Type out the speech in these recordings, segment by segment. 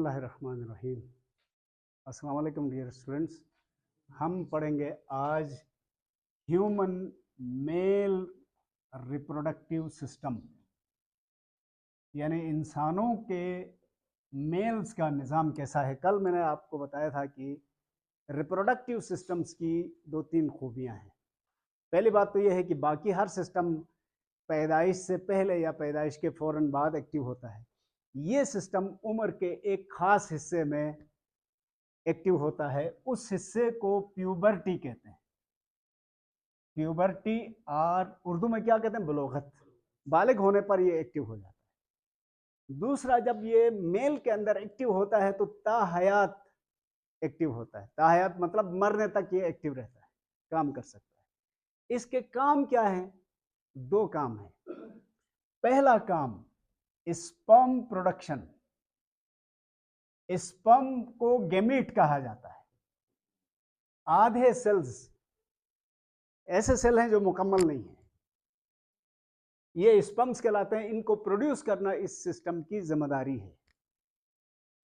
बिस्मिल्लाहिर्रहमानिर्रहीम। अस्सलाम वालेकुम डियर स्टूडेंट्स। हम पढ़ेंगे आज ह्यूमन मेल रिप्रोडक्टिव सिस्टम, यानी इंसानों के मेल्स का निज़ाम कैसा है। कल मैंने आपको बताया था कि रिप्रोडक्टिव सिस्टम्स की दो तीन खूबियां हैं। पहली बात तो यह है कि बाकी हर सिस्टम पैदाइश से पहले या पैदाइश के फ़ौरन बाद एक्टिव होता है। ये सिस्टम उम्र के एक ख़ास हिस्से में एक्टिव होता है। उस हिस्से को प्यूबर्टी कहते हैं। प्यूबर्टी, और उर्दू में क्या कहते हैं, बलोगत। बालिग होने पर ये एक्टिव हो जाता है। दूसरा, जब ये मेल के अंदर एक्टिव होता है तो ताहयात एक्टिव होता है। ताहयात मतलब मरने तक ये एक्टिव रहता है, काम कर सकता है। इसके काम क्या है? दो काम है। पहला काम स्पर्म प्रोडक्शन। स्पर्म को गैमीट कहा जाता है। आधे सेल्स ऐसे सेल हैं जो मुकम्मल नहीं है, ये स्पर्म्स कहलाते हैं। इनको प्रोड्यूस करना इस सिस्टम की जिम्मेदारी है।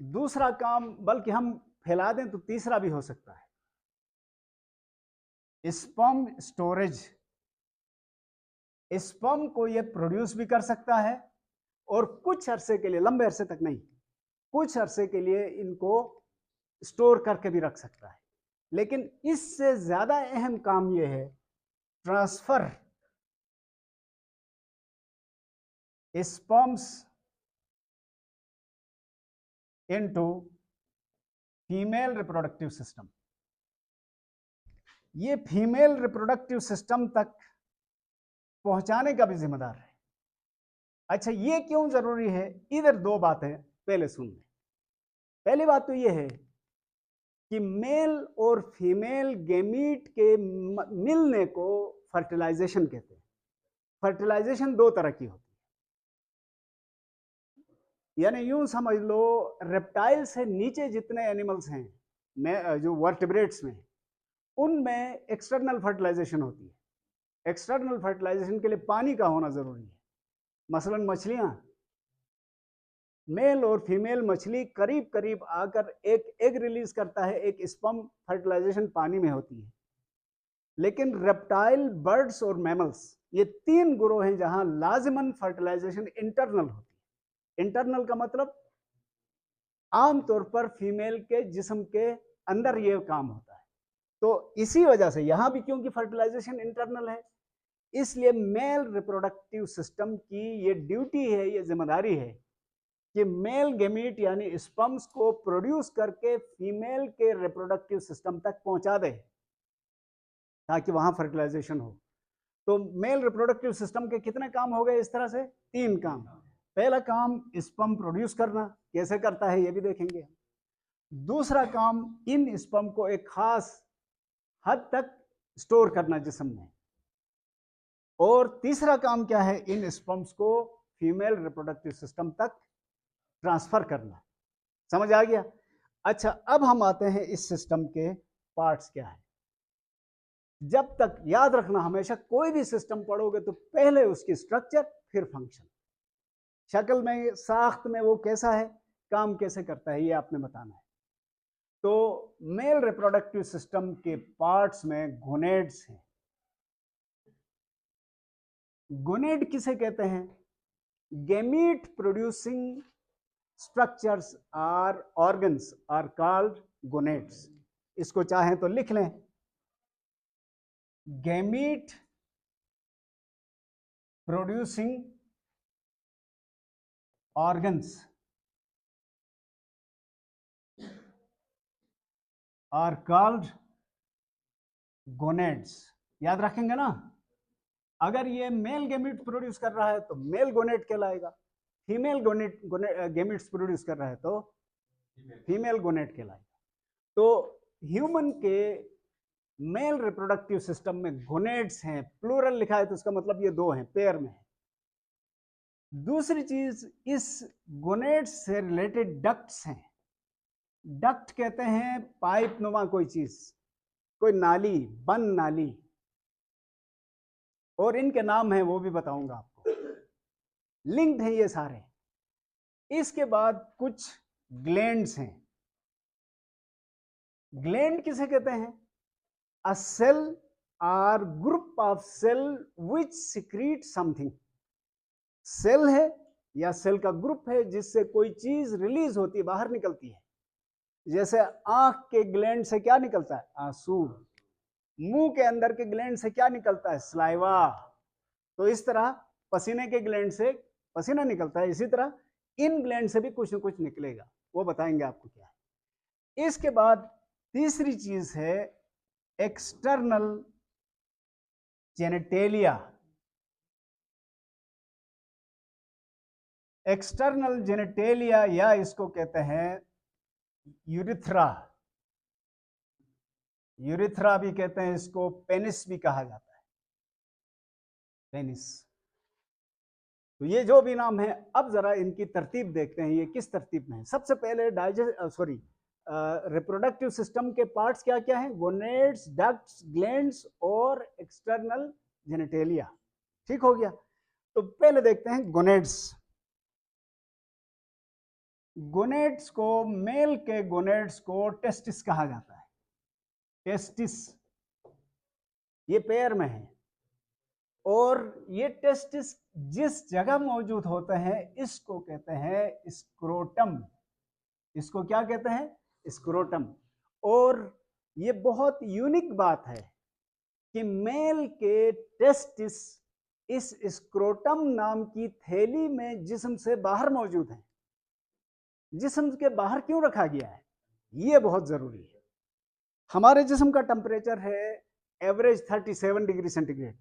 दूसरा काम, बल्कि हम फैला दें तो तीसरा भी हो सकता है, स्पर्म स्टोरेज। स्पर्म को ये प्रोड्यूस भी कर सकता है और कुछ अरसे के लिए, लंबे अरसे तक नहीं, कुछ अरसे के लिए इनको स्टोर करके भी रख सकता है। लेकिन इससे ज्यादा अहम काम यह है transfer sperms into female reproductive system. ये फीमेल रिप्रोडक्टिव सिस्टम तक पहुंचाने का भी जिम्मेदार है। अच्छा, ये क्यों जरूरी है? इधर दो बातें पहले सुन लें। पहली बात तो ये है कि मेल और फीमेल गैमीट के मिलने को फर्टिलाइजेशन कहते हैं। फर्टिलाइजेशन दो तरह की होती है, यानी यूं समझ लो, रेप्टाइल से नीचे जितने एनिमल्स हैं जो वर्टिब्रेट्स में, उनमें एक्सटर्नल फर्टिलाइजेशन होती है। एक्सटर्नल फर्टिलाइजेशन के लिए पानी का होना जरूरी है। मसलन मछलियां, मेल और फीमेल मछली करीब करीब आकर एक एग रिलीज करता है, एक स्पर्म फर्टिलाइजेशन पानी में होती है। लेकिन रेप्टाइल, बर्ड्स और मैमल्स, ये तीन ग्रोह हैं जहां लाजिमन फर्टिलाइजेशन इंटरनल होती है। इंटरनल का मतलब आमतौर पर फीमेल के जिस्म के अंदर ये काम होता है। तो इसी वजह से यहां भी, क्योंकि फर्टिलाइजेशन इंटरनल है, इसलिए मेल रिप्रोडक्टिव सिस्टम की ये ड्यूटी है, ये जिम्मेदारी है कि मेल गैमीट यानी स्पर्म्स को प्रोड्यूस करके फीमेल के रिप्रोडक्टिव सिस्टम तक पहुंचा दे ताकि वहां फर्टिलाइजेशन हो। तो मेल रिप्रोडक्टिव सिस्टम के कितने काम हो गए इस तरह से? तीन काम। पहला काम स्पर्म प्रोड्यूस करना, कैसे करता है ये भी देखेंगे। दूसरा काम, इन स्पर्म को एक खास हद तक स्टोर करना जिस्म में। और तीसरा काम क्या है? इन स्पर्म्स को फीमेल रिप्रोडक्टिव सिस्टम तक ट्रांसफर करना। समझ आ गया? अच्छा, अब हम आते हैं इस सिस्टम के पार्ट्स क्या है। जब तक याद रखना, हमेशा कोई भी सिस्टम पढ़ोगे तो पहले उसकी स्ट्रक्चर फिर फंक्शन, शक्ल में, साख्त में वो कैसा है, काम कैसे करता है, ये आपने बताना है। तो मेल रिप्रोडक्टिव सिस्टम के पार्ट्स में गोनेड्स हैं। गोनेड किसे कहते हैं? Gamete producing structures or organs are called gonads. इसको चाहें तो लिख लें, gamete producing organs are called gonads. याद रखेंगे ना? अगर ये मेल गैमीट प्रोड्यूस कर रहा है तो मेल गोनेड कहलाएगा, फीमेल गोनेड गैमीट्स प्रोड्यूस कर रहा है तो फीमेल गोनेड कहलाएगा। तो ह्यूमन के मेल रिप्रोडक्टिव सिस्टम में गोनेड्स हैं, प्लूरल लिखा है तो इसका मतलब ये दो हैं, पेयर में है। दूसरी चीज, इस गोनेड्स से रिलेटेड डक्ट्स हैं। डक्ट कहते हैं पाइप नुमा कोई चीज, कोई नाली, बंद नाली, और इनके नाम हैं वो भी बताऊंगा आपको। लिंक्ड हैं ये सारे। इसके बाद कुछ ग्लैंड्स हैं। ग्लैंड किसे कहते हैं? A cell or group of cell which secrete something. Cell है या सेल का ग्रुप है जिससे कोई चीज रिलीज होती है, बाहर निकलती है। जैसे आंख के ग्लैंड से क्या निकलता है? आंसू। मुंह के अंदर के ग्लैंड से क्या निकलता है? सलाइवा। तो इस तरह पसीने के ग्लैंड से पसीना निकलता है, इसी तरह इन ग्लैंड से भी कुछ न कुछ निकलेगा, वो बताएंगे आपको क्या है। इसके बाद तीसरी चीज है एक्सटर्नल जेनेटेलिया। एक्सटर्नल जेनेटेलिया या इसको कहते हैं यूरिथ्रा। यूरिथ्रा भी कहते हैं इसको, पेनिस भी कहा जाता है, पेनिस। तो ये जो भी नाम है, अब जरा इनकी तरतीब देखते हैं, ये किस तरतीब में है। सबसे पहले रिप्रोडक्टिव सिस्टम के पार्ट्स क्या क्या हैं? गोनेड्स, डक्ट्स, ग्लैंड्स और एक्सटर्नल जेनेटेलिया। ठीक हो गया। तो पहले देखते हैं गोनेड्स। गोनेड्स को, मेल के गोनेड्स को टेस्टिस कहा जाता है। टेस्टिस ये पैर में है, और ये टेस्टिस जिस जगह मौजूद होते हैं इसको कहते हैं स्क्रोटम। इसको क्या कहते हैं? स्क्रोटम। और ये बहुत यूनिक बात है कि मेल के टेस्टिस इस स्क्रोटम नाम की थैली में जिस्म से बाहर मौजूद है। जिस्म के बाहर क्यों रखा गया है, ये बहुत जरूरी है। हमारे जिस्म का टेम्परेचर है एवरेज 37 डिग्री सेंटीग्रेड।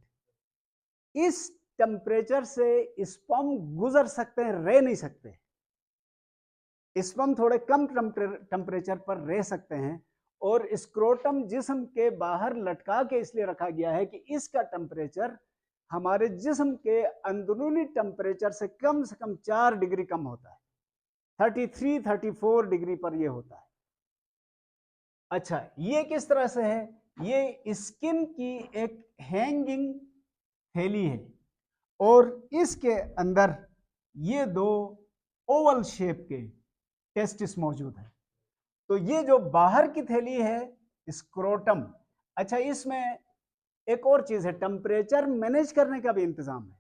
इस टेम्परेचर से स्पर्म गुजर सकते हैं, रह नहीं सकते। स्पर्म थोड़े कम टेम्परेचर पर रह सकते हैं, और स्क्रोटम जिस्म के बाहर लटका के इसलिए रखा गया है कि इसका टेम्परेचर हमारे जिस्म के अंदरूनी टेम्परेचर से कम 4 डिग्री कम होता है। 33-34 डिग्री पर यह होता है। अच्छा, ये किस तरह से है? ये स्किन की एक हैंगिंग थैली है, और इसके अंदर ये दो ओवल शेप के टेस्टिस मौजूद है। तो ये जो बाहर की थैली है स्क्रोटम। अच्छा, इसमें एक और चीज है, टेम्परेचर मैनेज करने का भी इंतजाम है।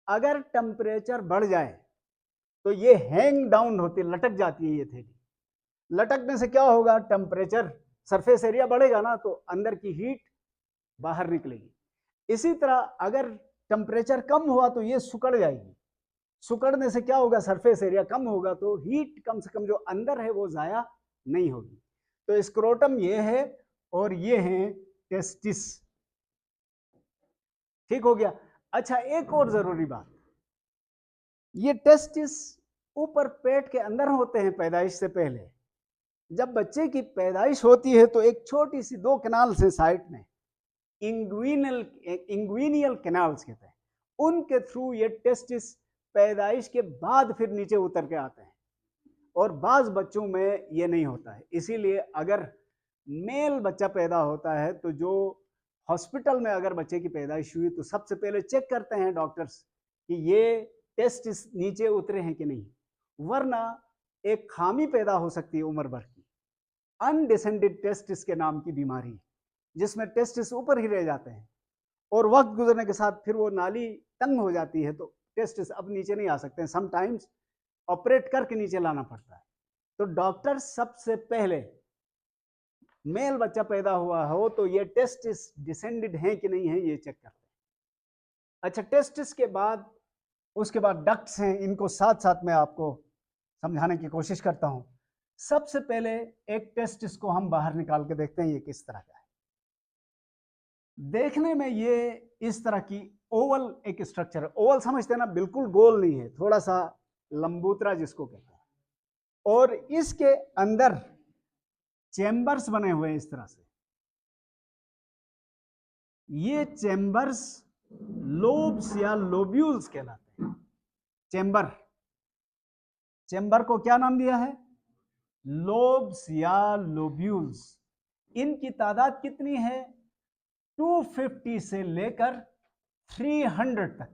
अगर टेम्परेचर बढ़ जाए तो ये हैंग डाउन होती है, लटक जाती है ये थैली। लटकने से क्या होगा? टेम्परेचर, सरफेस एरिया बढ़ेगा ना, तो अंदर की हीट बाहर निकलेगी। इसी तरह अगर टेम्परेचर कम हुआ तो ये सिकुड़ जाएगी। सिकुड़ने से क्या होगा? सरफेस एरिया कम होगा, तो हीट कम से कम जो अंदर है वो जाया नहीं होगी। तो स्क्रोटम ये है, और ये है टेस्टिस। ठीक हो गया। अच्छा, एक और जरूरी बात, ये टेस्टिस ऊपर पेट के अंदर होते हैं पैदाइश से पहले। जब बच्चे की पैदाइश होती है तो एक छोटी सी 2 कैनाल से साइड में, इंग्विनियल कैनाल्स कहते हैं, उनके थ्रू ये टेस्टिस पैदाइश के बाद फिर नीचे उतर के आते हैं, और बाज बच्चों में ये नहीं होता है। इसीलिए अगर मेल बच्चा पैदा होता है तो जो हॉस्पिटल में अगर बच्चे की पैदाइश हुई तो सबसे पहले चेक करते हैं डॉक्टर्स कि ये टेस्टिस नीचे उतरे हैं कि नहीं, वरना एक खामी पैदा हो सकती है उम्र भर की, अनडिसेंडेड टेस्टिस के नाम की बीमारी, जिसमें टेस्टिस ऊपर ही रह जाते हैं, और वक्त गुजरने के साथ फिर वो नाली तंग हो जाती है, तो टेस्टिस अब नीचे नहीं आ सकते हैं। समटाइम्स ऑपरेट करके नीचे लाना पड़ता है। तो डॉक्टर सबसे पहले मेल बच्चा पैदा हुआ हो तो ये टेस्टिस डिसेंडेड है कि नहीं है ये चेक करते हैं। अच्छा, टेस्टिस के बाद उसके बाद डक्ट्स हैं, इनको साथ साथ में आपको समझाने की कोशिश करता हूं। सबसे पहले एक टेस्टिस को हम बाहर निकाल के देखते हैं ये किस तरह का है। देखने में ये इस तरह की ओवल एक स्ट्रक्चर है। ओवल समझते हैं ना, बिल्कुल गोल नहीं है, थोड़ा सा लंबूतरा जिसको कहते हैं, और इसके अंदर चैम्बर्स बने हुए हैं इस तरह से। ये चैम्बर्स लोब्स या लोब्यूल्स कहलाते हैं। चैम्बर, चैम्बर को क्या नाम दिया है? लोब्स या लोब्यूल्स। इनकी तादाद कितनी है? 250 से लेकर 300 तक।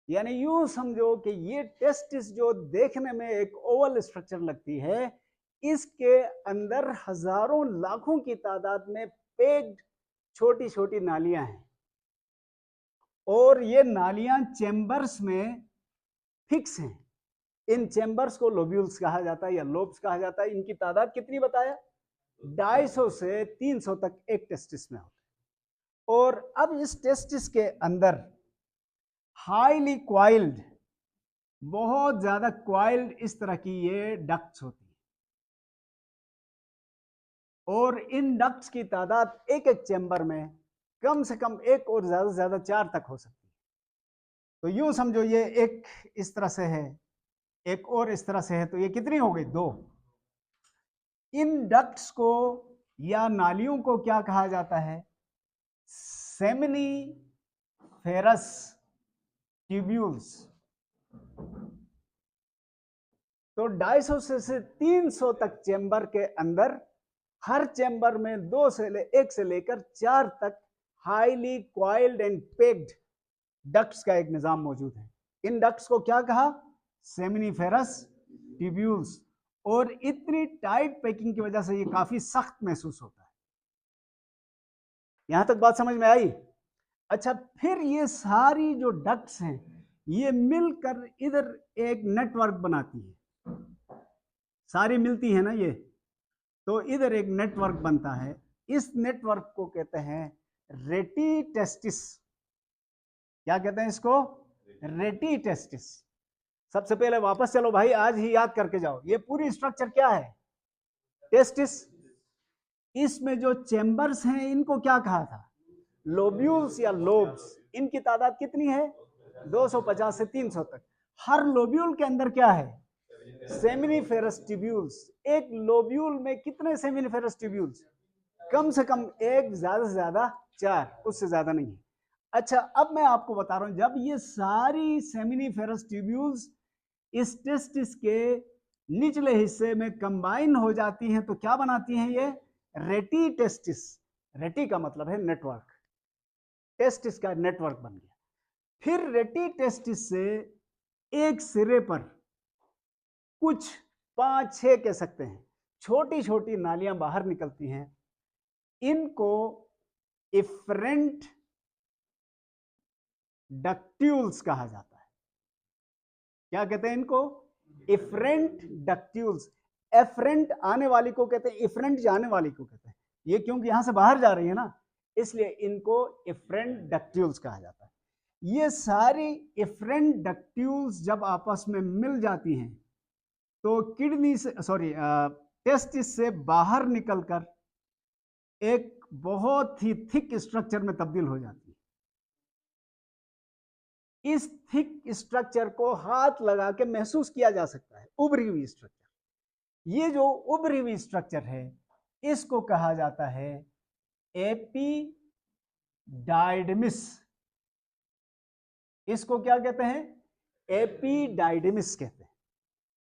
यानी यूं समझो कि ये टेस्टिस जो देखने में एक ओवल स्ट्रक्चर लगती है, इसके अंदर हजारों लाखों की तादाद में पेग्ड छोटी छोटी नालियां हैं, और ये नालियां चेंबर्स में फिक्स हैं। इन चेंबर्स को लोब्यूल्स कहा जाता है या लोब्स कहा जाता है। इनकी तादाद कितनी बताया? 250 से 300 तक एक टेस्टिस में होता है। और अब इस टेस्टिस के अंदर हाईली क्वाइल्ड, बहुत ज्यादा क्वाइल्ड इस तरह की ये डक्ट्स होती है, और इन डक्ट्स की तादाद एक एक चेंबर में कम से कम एक और ज्यादा से ज्यादा 4 तक हो सकती है। तो यूं समझो ये एक इस तरह से है, एक और इस तरह से है, तो ये कितनी हो गई? 2। इन डक्ट्स को या नालियों को क्या कहा जाता है? Seminiferous tubules. तो 250 से 300 तक चेंबर के अंदर, हर चेंबर में 1 से लेकर 4 तक highly coiled and pegged ducts का एक निजाम मौजूद है। इन डक्ट्स को क्या कहा? Seminiferous tubules. और इतनी टाइट पैकिंग की वजह से ये काफी सख्त महसूस होता है। यहां तक बात समझ में आई? अच्छा, फिर ये सारी जो डक्ट्स हैं ये मिलकर इधर एक नेटवर्क बनाती है, सारी मिलती है ना ये, तो इधर एक नेटवर्क बनता है। इस नेटवर्क को कहते हैं रेटिटेस्टिस। क्या कहते हैं इसको? रेटिटेस्टिस। सबसे पहले वापस चलो भाई, आज ही याद करके जाओ, ये पूरी स्ट्रक्चर क्या है? टेस्टिस। इसमें जो चेंबर्स हैं इनको क्या कहा था? लोब्यूल्स या लोब्स। इनकी तादाद कितनी है? 250 से 300 तक। हर लोब्यूल के अंदर क्या है? Seminiferous tubules. एक लोब्यूल में कितने सेमिनिफेरस ट्यूब्यूल्स? कम से कम एक, ज्यादा से ज्यादा 4, उससे ज्यादा नहीं है। अच्छा, अब मैं आपको बता रहा हूं, जब ये सारी सेमिनिफेरस ट्यूब्यूल्स इस टेस्टिस के निचले हिस्से में कंबाइन हो जाती हैं तो क्या बनाती हैं? ये रेटिटेस्टिस। रेटी का मतलब है नेटवर्क, टेस्टिस का नेटवर्क बन गया। फिर रेटिटेस्टिस से एक सिरे पर कुछ 5-6 कह सकते हैं छोटी छोटी नालियां बाहर निकलती हैं। इनको इफरेंट डक्ट्यूल्स कहा जाता है। क्या कहते हैं इनको? Efferent ductules. एफरेंट आने वाली को कहते हैं, इफरेंट जाने वाली को कहते हैं। ये क्योंकि यहां से बाहर जा रही है ना, इसलिए इनको इफरेंट डक्ट्यूल्स कहा जाता है। ये सारी इफरेंट डक्ट्यूल्स जब आपस में मिल जाती हैं तो किडनी से, टेस्टिस से बाहर निकलकर एक बहुत ही थिक स्ट्रक्चर में तब्दील हो जाती है। इस थिक स्ट्रक्चर को हाथ लगा के महसूस किया जा सकता है, उभरी हुई स्ट्रक्चर। ये जो उभरी हुई स्ट्रक्चर है इसको कहा जाता है एपिडाइडमिस। इसको क्या कहते हैं? एपिडाइडमिस कहते हैं,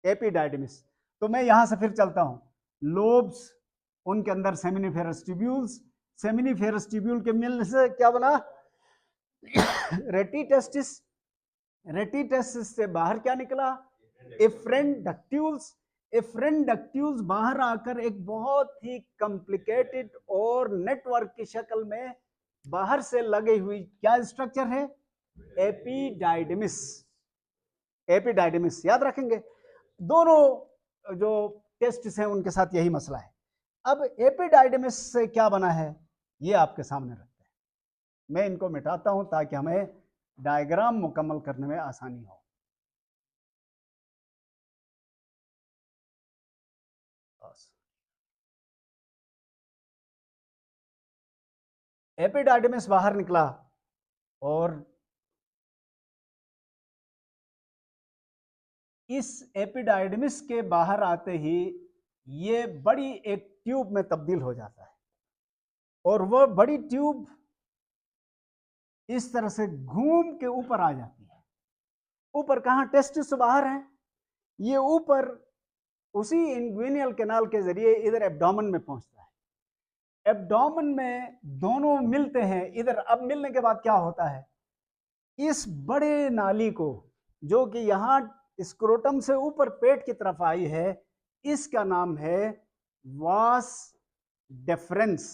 एपिडाइडमिस। तो मैं यहां से फिर चलता हूं। लोब्स, उनके अंदर सेमिनिफेरस ट्यूब्यूल्स, सेमिनिफेरस ट्यूब्यूल के मिलने से क्या बना? रेटिटेस्टिस। रेटिटेस्टिस से बाहर क्या निकला? Efferent ductules. इफरेंट डक्ट्यूल्स बाहर आकर एक बहुत ही कॉम्प्लिकेटेड और नेटवर्क की शक्ल में बाहर से लगी हुई क्या स्ट्रक्चर है? एपिडाइडमिस। एपिडाइडमिस याद रखेंगे। दोनों जो टेस्टिस हैं उनके साथ यही मसला है। अब एपिडाइडमिस से क्या बना है ये आपके सामने रखते हैं। मैं इनको मिटाता हूं ताकि हमें डायग्राम मुकम्मल करने में आसानी हो। एपिडाइडमिस बाहर निकला और इस एपिडाइडमिस के बाहर आते ही ये बड़ी एक ट्यूब में तब्दील हो जाता है, और वह बड़ी ट्यूब इस तरह से घूम के ऊपर आ जाती है। ऊपर कहां? टेस्टिस से बाहर है। ये ऊपर उसी इंग्विनियल कैनाल के जरिए इधर एब्डोमेन में पहुंचता है। एब्डोमेन में दोनों मिलते हैं इधर। अब मिलने के बाद क्या होता है? इस बड़े नाली को, जो कि यहां स्क्रोटम से ऊपर पेट की तरफ आई है, इसका नाम है वास डेफरेंस।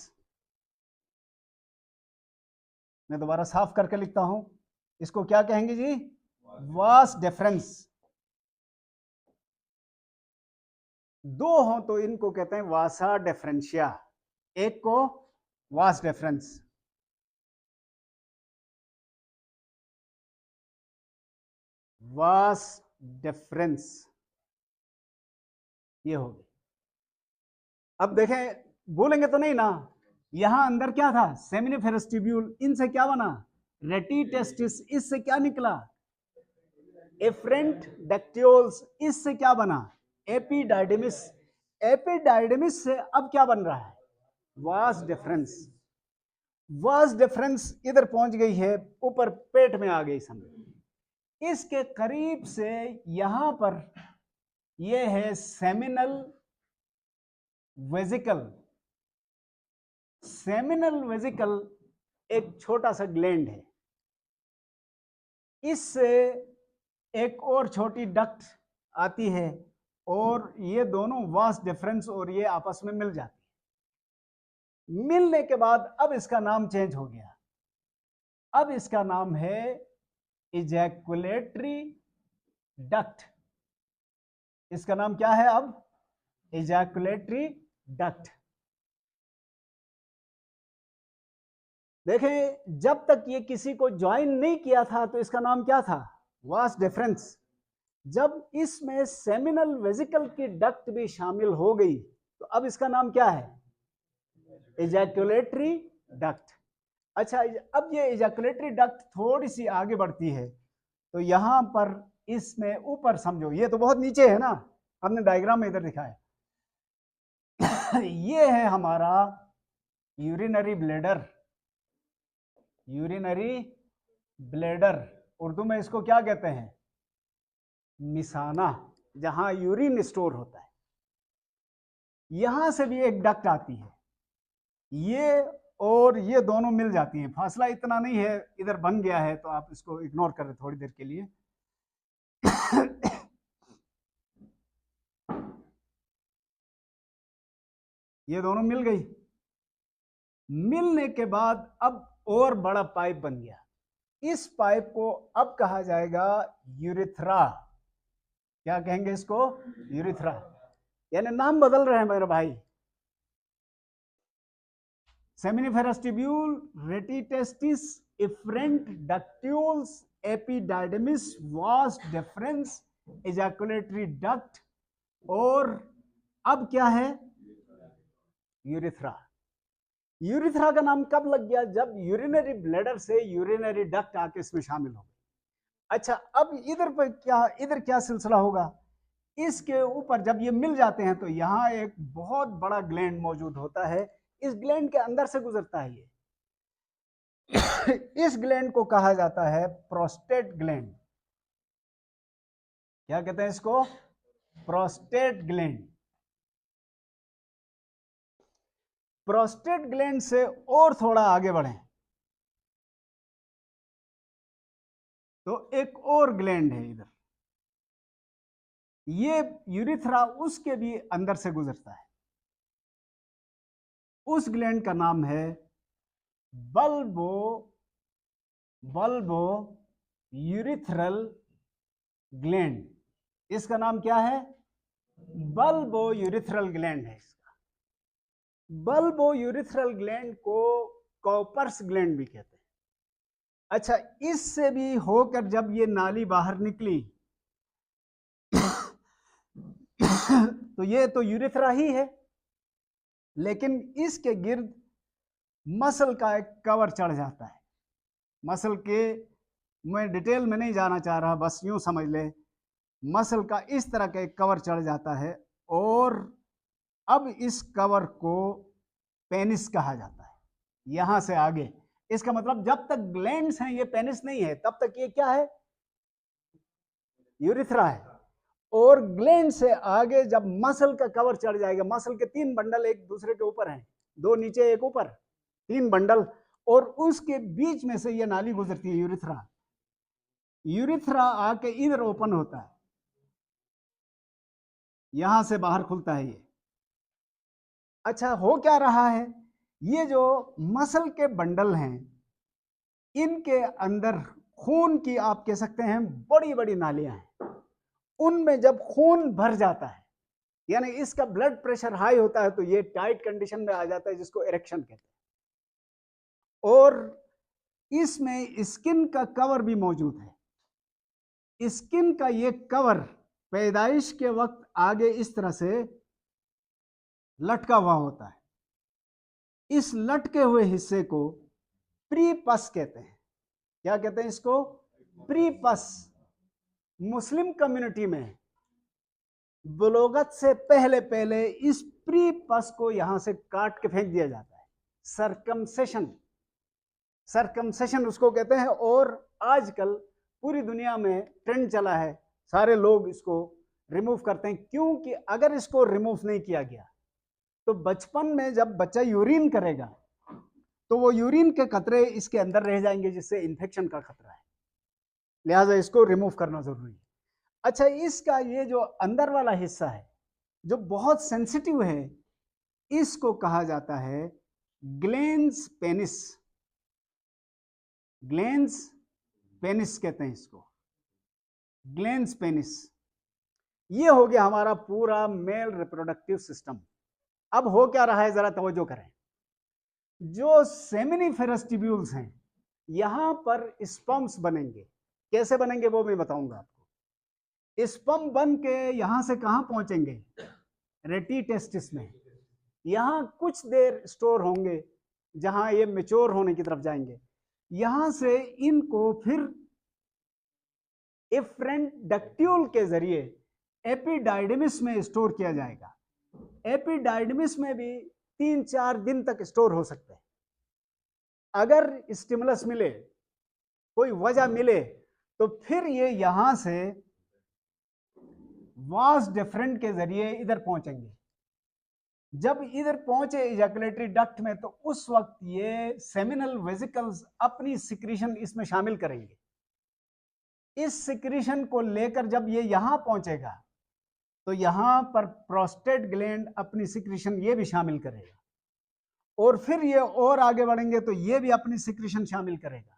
मैं दोबारा साफ करके लिखता हूं, इसको क्या कहेंगे जी? Vas deferens. दो हों तो इनको कहते हैं वासा डेफरेंशिया, एक को वास डेफरेंस। वास डिफरेंस ये होगी। अब देखें, बोलेंगे तो नहीं ना, यहां अंदर क्या था? सेमिनिफेरस ट्यूब्यूल, इनसे क्या बना? रेटिटेस्टिस, इससे क्या निकला? एफरेंट डक्ट्यूल्स, इससे क्या बना? एपिडाइडेमिस। एपिडाइडेमिस से अब क्या बन रहा है? Vas deferens. वास डिफरेंस इधर पहुंच गई है, ऊपर पेट में आ गई समझ। इसके करीब से यहां पर ये है सेमिनल वेजिकल। सेमिनल वेजिकल एक छोटा सा ग्लैंड है, इससे एक और छोटी डक्ट आती है और ये दोनों वास डिफरेंस और ये आपस में मिल जाती है। मिलने के बाद अब इसका नाम चेंज हो गया, अब इसका नाम है इजैकुलेटरी डक्ट। इसका नाम क्या है अब? Ejaculatory duct. देखें, जब तक ये किसी को ज्वाइन नहीं किया था तो इसका नाम क्या था? Vas deferens. जब इसमें सेमिनल वेजिकल की डक्ट भी शामिल हो गई तो अब इसका नाम क्या है? Ejaculatory duct. अच्छा, अब ये इजैकुलेटरी डक्ट थोड़ी सी आगे बढ़ती है तो यहां पर इसमें ऊपर समझो, ये तो बहुत नीचे है ना, हमने डायग्राम में इधर दिखाया ये है हमारा urinary bladder. Urinary bladder, Urdu में इसको क्या कहते हैं? मिसाना, जहां यूरिन स्टोर होता है। यहां से भी एक डक्ट आती है, ये और ये दोनों मिल जाती हैं, फासला इतना नहीं है, इधर बन गया है तो आप इसको इग्नोर करें थोड़ी देर के लिए ये दोनों मिल गई। मिलने के बाद अब और बड़ा पाइप बन गया, इस पाइप को अब कहा जाएगा यूरिथ्रा। क्या कहेंगे इसको? यूरिथ्रा। यानी नाम बदल रहे हैं मेरे भाई। Seminiferous tubule, rete testis, efferent ductules, epididymis, vas deferens, ejaculatory duct, और अब क्या है? यूरिथ्रा। यूरिथ्रा का नाम कब लग गया? जब यूरिनरी ब्लैडर से यूरिनरी डक्ट आके इसमें शामिल हो गई। अच्छा, अब इधर पर क्या, इधर क्या सिलसिला होगा? इसके ऊपर जब ये मिल जाते हैं तो यहां एक बहुत बड़ा ग्लैंड मौजूद होता है, इस ग्लैंड के अंदर से गुजरता है ये इस ग्लैंड को कहा जाता है प्रोस्टेट ग्लैंड। क्या कहते हैं इसको? Prostate gland. प्रोस्टेट ग्लैंड से और थोड़ा आगे बढ़े तो एक और ग्लैंड है इधर, ये यूरिथ्रा उसके भी अंदर से गुजरता है। उस ग्लैंड का नाम है बल्बो यूरिथ्रल ग्लैंड। इसका नाम क्या है? बल्बो यूरिथ्रल ग्लैंड है इसका। बल्बो यूरिथ्रल ग्लैंड को कॉपर्स ग्लैंड भी कहते हैं। अच्छा, इससे भी होकर जब ये नाली बाहर निकली तो ये तो यूरिथ्रा ही है, लेकिन इसके गिर्द मसल का एक कवर चढ़ जाता है। मसल के, मैं डिटेल में नहीं जाना चाह रहा, बस यूं समझ ले, मसल का इस तरह का एक कवर चढ़ जाता है और अब इस कवर को पेनिस कहा जाता है। यहां से आगे, इसका मतलब जब तक ग्लैंड्स हैं ये पेनिस नहीं है, तब तक ये क्या है? यूरिथ्रा है। और ग्लैंड से आगे जब मसल का कवर चढ़ जाएगा, मसल के 3 बंडल एक दूसरे के ऊपर हैं, 2 नीचे एक ऊपर, 3 बंडल, और उसके बीच में से ये नाली गुजरती है यूरिथ्रा। यूरिथ्रा आके इधर ओपन होता है, यहां से बाहर खुलता है ये। अच्छा, हो क्या रहा है, ये जो मसल के बंडल हैं, इनके अंदर खून की आप कह सकते हैं बड़ी बड़ी नालियां हैं। उनमें जब खून भर जाता है, यानी इसका ब्लड प्रेशर हाई होता है, तो ये टाइट कंडीशन में आ जाता है, जिसको इरेक्शन कहते हैं। और इसमें स्किन का कवर भी मौजूद है। स्किन का ये कवर पैदाइश के वक्त आगे इस तरह से लटका हुआ होता है। इस लटके हुए हिस्से को प्रीपस कहते हैं। क्या कहते हैं इसको? प्रीपस। मुस्लिम कम्युनिटी में बुलोगत से पहले पहले इस प्रीपस को यहां से काट के फेंक दिया जाता है। सरकमसेशन, सरकमसेशन उसको कहते हैं। और आजकल पूरी दुनिया में ट्रेंड चला है, सारे लोग इसको रिमूव करते हैं, क्योंकि अगर इसको रिमूव नहीं किया गया तो बचपन में जब बच्चा यूरिन करेगा तो वो यूरिन के कतरे इसके अंदर रह जाएंगे, जिससे इंफेक्शन का खतरा है। लिहाजा इसको रिमूव करना जरूरी है। अच्छा, इसका ये जो अंदर वाला हिस्सा है जो बहुत सेंसिटिव है, इसको कहा जाता है ग्लैंस पेनिस। ग्लैंस पेनिस कहते हैं इसको, ग्लैंस पेनिस। ये हो गया हमारा पूरा मेल रिप्रोडक्टिव सिस्टम। अब हो क्या रहा है, जरा तवज्जो करें। जो सेमिनिफेरस ट्यूब्यूल्स हैं, यहां पर स्पर्म्स बनेंगे। कैसे बनेंगे वो मैं बताऊंगा आपको। स्पर्म बन के यहां से कहां पहुंचेंगे? रेटी टेस्टिस में। यहां कुछ देर स्टोर होंगे, जहां ये मेच्योर होने की तरफ जाएंगे। यहां से इनको फिर एफरेंट डक्ट्यूल के जरिए एपिडाइडमिस में स्टोर किया जाएगा। एपिडाइडमिस में भी 3-4 दिन तक स्टोर हो सकते हैं। अगर स्टिमुलस मिले, कोई वजह मिले, तो फिर ये यहां से वास डिफरेंट के जरिए इधर पहुंचेंगे। जब इधर पहुंचे इजैकुलेटरी डक्ट में, तो उस वक्त ये सेमिनल वेसिकल्स अपनी सिक्रीशन इसमें शामिल करेंगे। इस सिक्रीशन को लेकर जब ये यहां पहुंचेगा, तो यहां पर प्रोस्टेट ग्लैंड अपनी सिक्रीशन ये भी शामिल करेगा। और फिर ये और आगे बढ़ेंगे तो ये भी अपनी सिक्रीशन शामिल करेगा।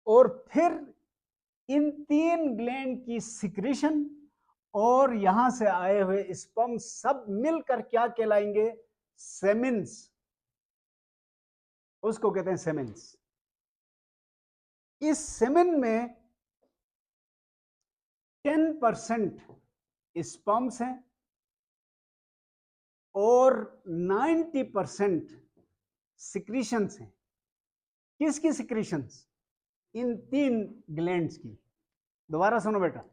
और फिर इन 3 ग्लैंड की सिक्रीशन और यहां से आए हुए स्पर्म सब मिलकर क्या कहलाएंगे? सेमिन्स। उसको कहते हैं सेमिन्स। इस सेमिन में 10% स्पर्म्स हैं और 90% सिक्रीशंस हैं। किसकी सिक्रीशंस? इन 3 ग्लैंड्स की। दोबारा सुनो बेटा,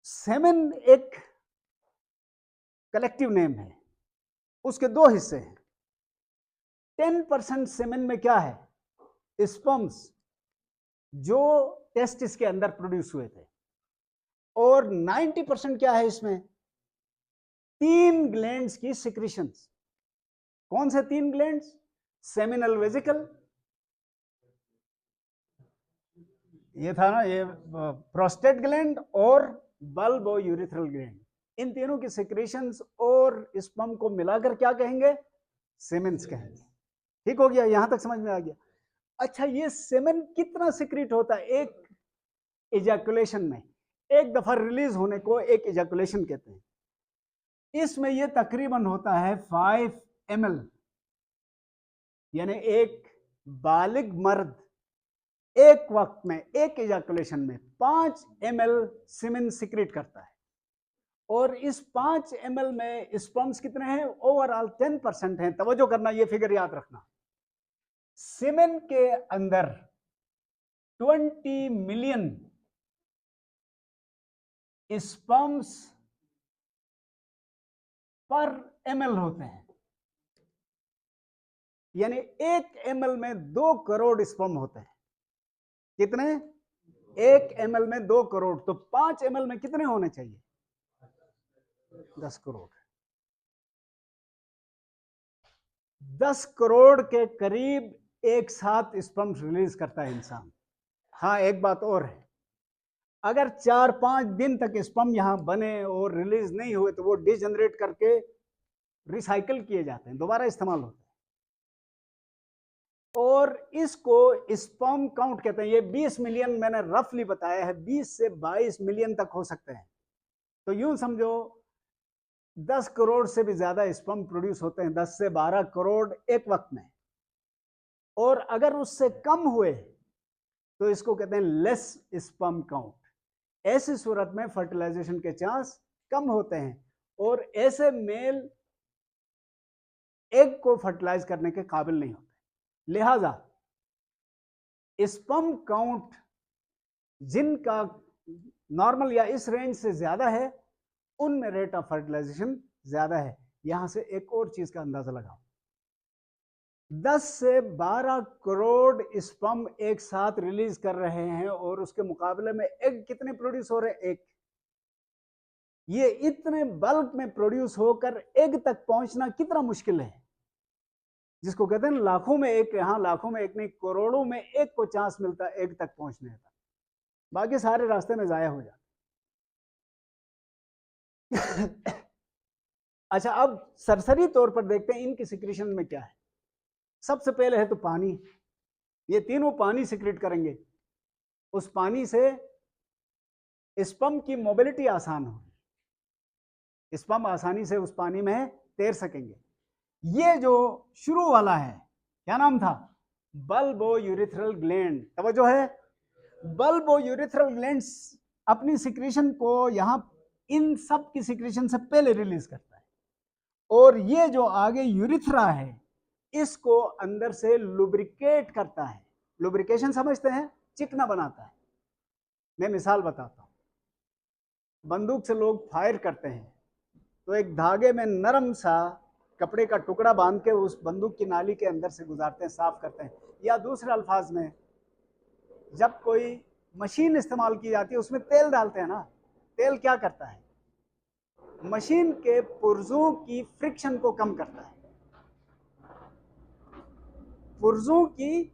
सेमेन एक कलेक्टिव नेम है, उसके 2 हिस्से हैं। 10% सेमेन में क्या है? स्पर्म्स जो टेस्टिस के अंदर प्रोड्यूस हुए थे। और 90% क्या है इसमें? 3 ग्लैंड्स की सिक्रीशंस। कौन से 3 ग्लैंड्स? सेमिनल वेसिकल, ये था ना, ये प्रोस्टेट ग्लैंड और बल्बो यूरिथ्रल ग्लैंड। इन तीनों की सिक्रीशंस और स्पर्म को मिलाकर क्या कहेंगे? सेमेन्स कहेंगे। ठीक हो गया, यहां तक समझ में आ गया। अच्छा, ये सेमेन कितना सिक्रीट होता है एक इजैकुलेशन में? एक दफा रिलीज होने को एक इजैकुलेशन कहते हैं। इसमें ये तकरीबन होता है 5 ml, यानी एक बालिग मर्द एक वक्त में, एक इजैकुलेशन में 5 ml सीमेन सिक्रेट करता है। और इस 5 ml में स्पर्म्स कितने हैं? ओवरऑल 10% हैं। तवज्जो करना, ये फिगर याद रखना। सीमेन के अंदर 20 मिलियन स्पर्म्स पर ml होते हैं, यानी 1 ml में 2 करोड़ स्पर्म होते हैं। कितने? 1 ml में 2 करोड़। तो 5 ml में कितने होने चाहिए? 10 करोड़। 10 करोड़ के करीब एक साथ स्पर्म रिलीज करता है इंसान। हाँ, एक बात और है, अगर 4-5 दिन तक स्पर्म यहां बने और रिलीज नहीं हुए तो वो डिजनरेट करके रिसाइकल किए जाते हैं, दोबारा इस्तेमाल होते हैं। और इसको स्पर्म काउंट कहते हैं। ये 20 मिलियन मैंने रफली बताया है, 20 से 22 मिलियन तक हो सकते हैं। तो यूं समझो 10 करोड़ से भी ज्यादा स्पर्म प्रोड्यूस होते हैं, 10 से 12 करोड़ एक वक्त में। और अगर उससे कम हुए तो इसको कहते हैं लेस स्पर्म काउंट। ऐसी सूरत में फर्टिलाइजेशन के चांस कम होते हैं और ऐसे मेल एग को फर्टिलाइज करने के काबिल नहीं होते। लिहाजा स्पर्म काउंट जिनका नॉर्मल या इस रेंज से ज्यादा है उनमें रेट ऑफ फर्टिलाइजेशन ज्यादा है। यहां से एक और चीज का अंदाजा लगाओ, 10 से 12 करोड़ स्पर्म एक साथ रिलीज कर रहे हैं और उसके मुकाबले में एग कितने प्रोड्यूस हो रहे हैं? एक। ये इतने बल्क में प्रोड्यूस होकर एग तक पहुंचना कितना मुश्किल है, जिसको कहते हैं लाखों में एक। यहां लाखों में एक नहीं, करोड़ों में एक को चांस मिलता है एग तक पहुंचने का, बाकी सारे रास्ते में जाया हो जाते। अच्छा, अब सरसरी तौर पर देखते हैं इनकी सिक्रीशन में क्या है। सबसे पहले है तो पानी, ये तीनों पानी सिक्रेट करेंगे। उस पानी से स्पर्म की मोबिलिटी आसान होगी, स्पर्म आसानी से उस पानी में तैर सकेंगे। ये जो शुरू वाला है, क्या नाम था? Bulbo urethral gland. तवज्जो है, बल्बो यूरिथ्रल ग्लैंड अपनी सिक्रीशन को यहां इन सब की सिक्रीशन से पहले रिलीज करता है। और ये जो आगे यूरिथ्रा है इसको अंदर से लुब्रिकेट करता है। लुब्रिकेशन समझते हैं? चिकना बनाता है। मैं मिसाल बताता हूं, बंदूक से लोग फायर करते हैं तो एक धागे में नरम सा कपड़े का टुकड़ा बांध के उस बंदूक की नाली के अंदर से गुजारते हैं, साफ करते हैं। या दूसरे अल्फाज में, जब कोई मशीन इस्तेमाल की जाती है उसमें तेल डालते हैं ना, तेल क्या करता है? मशीन के पुर्जों की फ्रिक्शन को कम करता है, पुर्जों की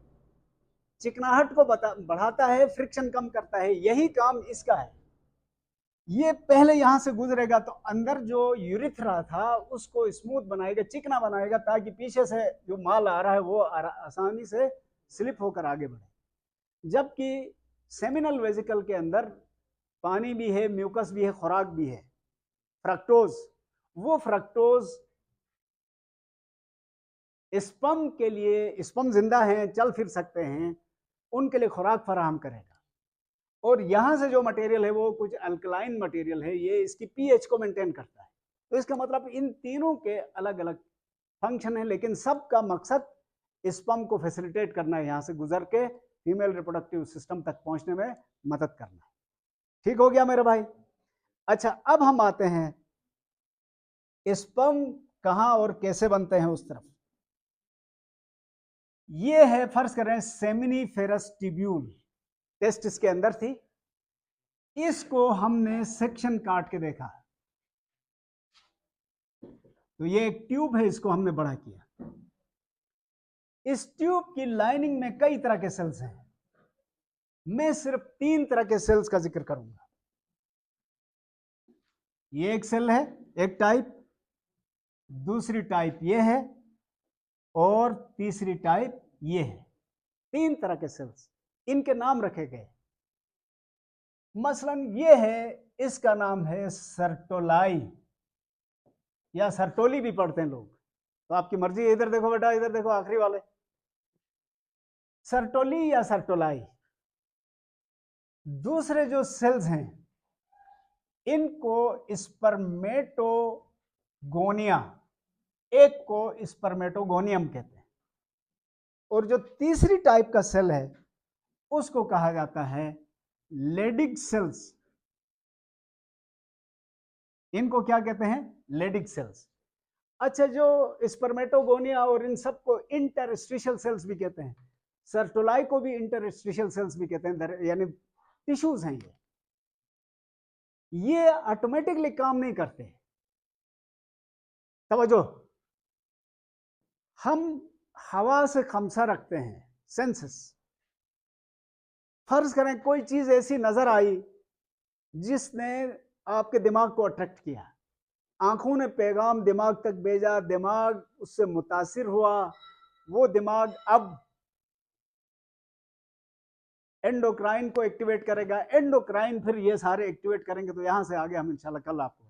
चिकनाहट को बढ़ाता है, फ्रिक्शन कम करता है। यही काम इसका है। ये पहले यहां से गुजरेगा तो अंदर जो यूरिथ्रा था उसको स्मूथ बनाएगा, चिकना बनाएगा, ताकि पीछे से जो माल आ रहा है वो आसानी से स्लिप होकर आगे बढ़े। जबकि सेमिनल वेजिकल के अंदर पानी भी है, म्यूकस भी है, खुराक भी है, फ्रक्टोज। वो फ्रक्टोज स्पर्म के लिए, स्पर्म जिंदा हैं, चल फिर सकते हैं, उनके लिए खुराक फराहम करेगा। और यहां से जो मटेरियल है वो कुछ अल्कलाइन मटेरियल है, ये इसकी पीएच को मेंटेन करता है। तो इसका मतलब इन तीनों के अलग अलग फंक्शन है, लेकिन सबका मकसद स्पर्म को फैसिलिटेट करना है, यहां से गुजर के फीमेल रिप्रोडक्टिव सिस्टम तक पहुंचने में मदद करना है। ठीक हो गया मेरे भाई? अच्छा, अब हम आते हैं स्पर्म कहां और कैसे बनते हैं उस तरफ। ये है, फर्ज कर रहे हैं, सेमिनिफेरस ट्यूब्यूल टेस्टिस के अंदर थी। इसको हमने सेक्शन काट के देखा, तो ये एक ट्यूब है, इसको हमने बड़ा किया। इस ट्यूब की लाइनिंग में कई तरह के सेल्स हैं, मैं सिर्फ 3 तरह के सेल्स का जिक्र करूंगा। ये एक सेल है, एक टाइप, दूसरी टाइप ये है, और तीसरी टाइप ये है। 3 तरह के सेल्स, इनके नाम रखे गए। मसलन ये है, इसका नाम है सर्टोलाई, या सर्टोली भी पढ़ते हैं लोग, तो आपकी मर्जी। इधर देखो बेटा, इधर देखो, आखिरी वाले, सर्टोली या सर्टोलाई। दूसरे जो सेल्स हैं इनको स्पर्मेटोगोनिया, एक को स्पर्मेटोगोनियम कहते हैं। और जो तीसरी टाइप का सेल है उसको कहा जाता है लेडिग सेल्स। इनको क्या कहते हैं? Leydig cells. अच्छा, जो स्पर्मेटोगोनिया और इन सबको इंटरस्टिशियल सेल्स भी कहते हैं, सर्टोलाई को भी इंटरस्टिशियल सेल्स भी कहते हैं, यानी टिश्यूज हैं। ये ऑटोमेटिकली काम नहीं करते। समझो, हम हवा से खमसा रखते हैं, सेंसेस। फर्ज करें कोई चीज ऐसी नजर आई जिसने आपके दिमाग को अट्रैक्ट किया, आंखों ने पैगाम दिमाग तक भेजा, दिमाग उससे मुतासिर हुआ, वो दिमाग अब एंडोक्राइन को एक्टिवेट करेगा, एंडोक्राइन फिर ये सारे एक्टिवेट करेंगे। तो यहां से आगे हम इंशाल्लाह कल आपको